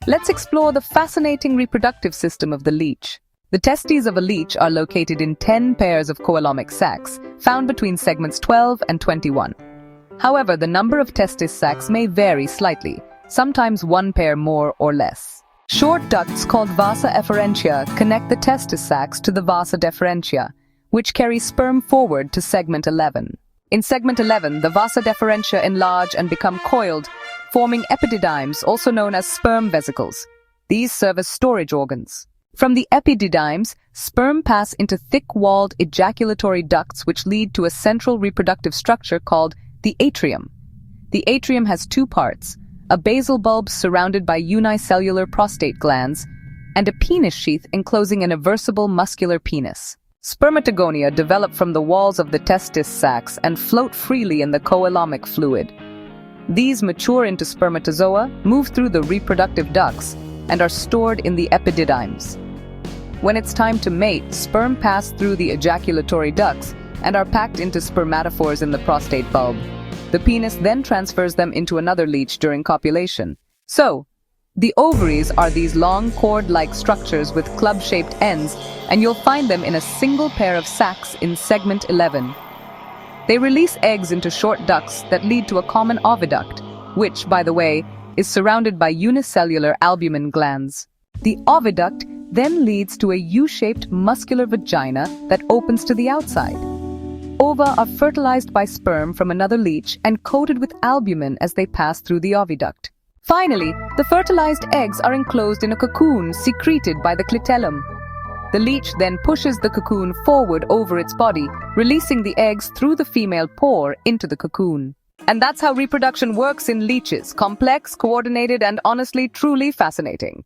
Let's explore the fascinating reproductive system of the leech. The testes of a leech are located in 10 pairs of coelomic sacs, found between segments 12 and 21. However, the number of testis sacs may vary slightly, sometimes one pair more or less. Short ducts called vasa efferentia connect the testis sacs to the vasa deferentia, which carry sperm forward to segment 11. In segment 11, the vasa deferentia enlarge and become coiled, forming epididymes, also known as sperm vesicles. These serve as storage organs. From the epididymes, sperm pass into thick-walled ejaculatory ducts which lead to a central reproductive structure called the atrium. The atrium has two parts, a basal bulb surrounded by unicellular prostate glands, and a penis sheath enclosing an aversible muscular penis. Spermatogonia develop from the walls of the testis sacs and float freely in the coelomic fluid. These mature into spermatozoa, move through the reproductive ducts, and are stored in the epididymes. When it's time to mate, sperm pass through the ejaculatory ducts and are packed into spermatophores in the prostate bulb. The penis then transfers them into another leech during copulation. So, the ovaries are these long cord-like structures with club-shaped ends, and you'll find them in a single pair of sacs in segment 11. They release eggs into short ducts that lead to a common oviduct, which, by the way, is surrounded by unicellular albumin glands. The oviduct then leads to a U-shaped muscular vagina that opens to the outside. Ova are fertilized by sperm from another leech and coated with albumin as they pass through the oviduct. Finally, the fertilized eggs are enclosed in a cocoon secreted by the clitellum. The leech then pushes the cocoon forward over its body, releasing the eggs through the female pore into the cocoon. And that's how reproduction works in leeches: complex, coordinated, and honestly, truly fascinating.